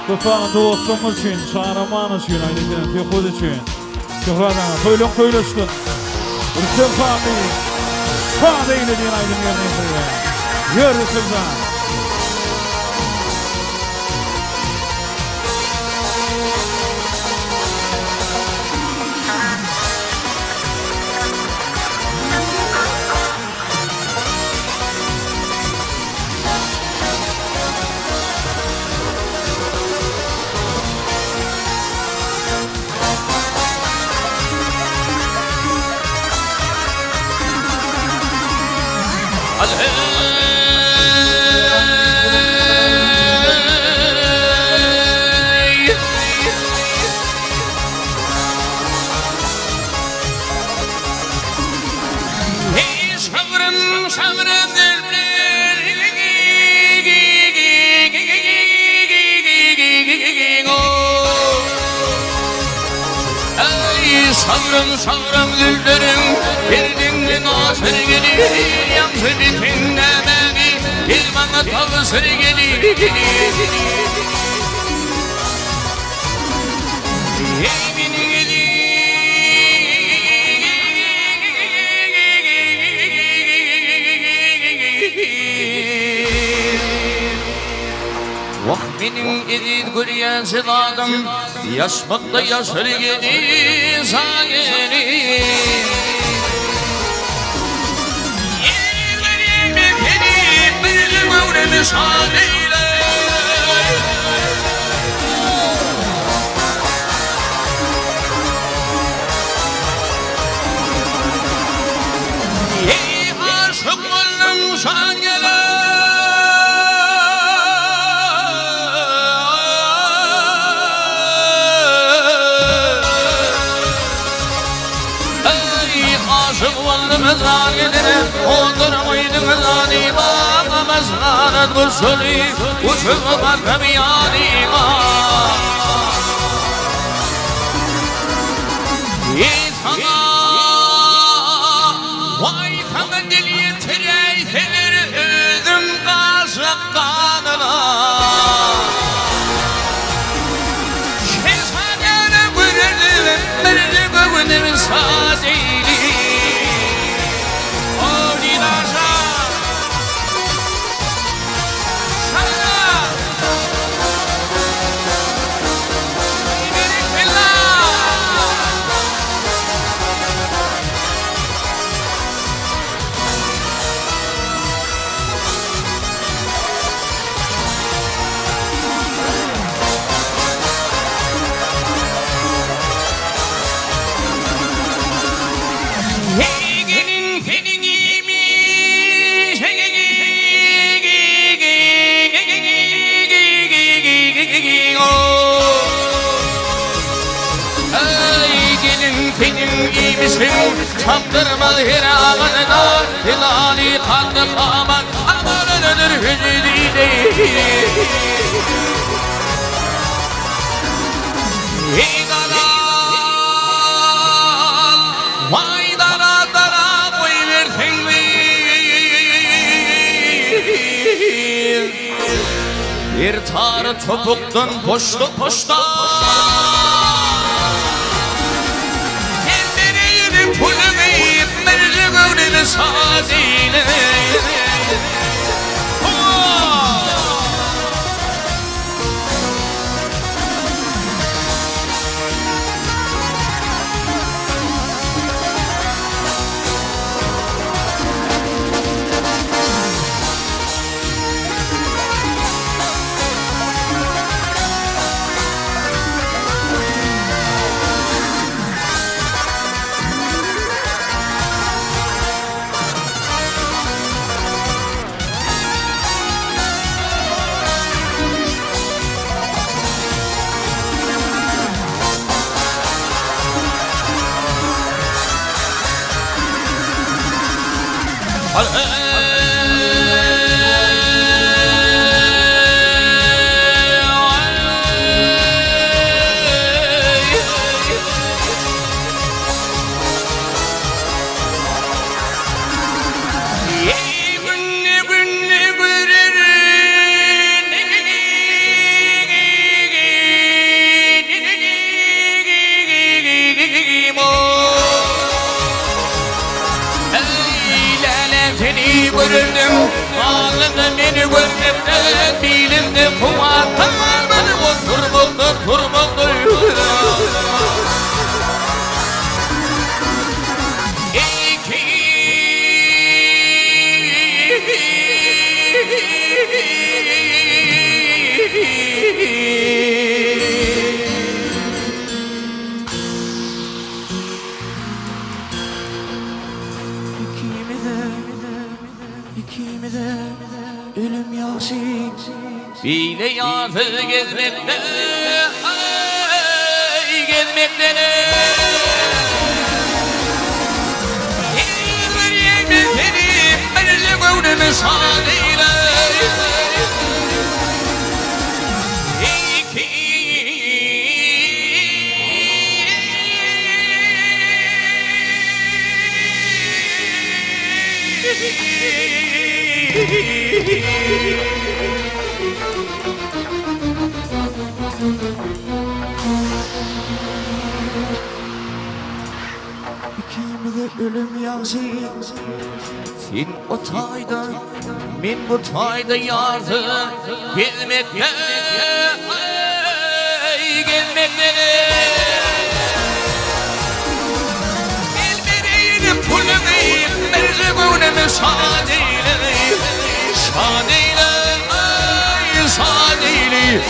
Lütfen dostumuz için, şahramanız için, Aýdym, Tekhoz için. Şuhradan, söyleştin. Rüstem Hallyýew, Şat Eýle diýen Aýdym ýerine. Ýördi sözden. Savrım güllerim Girdin nasır gelir Yansır dinlememi Bir bana tavsır gelir Emin gelir Vah benim edil gülyen sedadım Yaşmakta yaşır gelir sağ gelir Yerlerim benim bir övremi Şat Eýle Ey aşık oldum Şat Eýle Mezar giderim, oturmaydın zanima Mezarın usulü, uçup bakım yanima İnsana, vay sana deli tireyselir Özüm kaşık kanına Şehzadene buyurdu, merdi göğünüm Şat Eýle Çaptırmaz her ağına Hilali kanlı kamak Aman ölür hücrede Ey dalal Vay dara dara Koy versin mi Bir tarı topuktan poştu poşta Şat Eýle gördüm Ağzımda beni görmekten Bilimde kuvatlar beni turmakta İkimize ölüm yaşı Bile yazı gezmekte gezmekte Yemin senin benimle gönlümü sağlıyla İkimize ölüm yaşı Sen o tayda, men bu tayda yazı gezmekte gezmekte Elmereyim pulumeyim Merze gönlümü şad eyle Şad eyle Şad eyle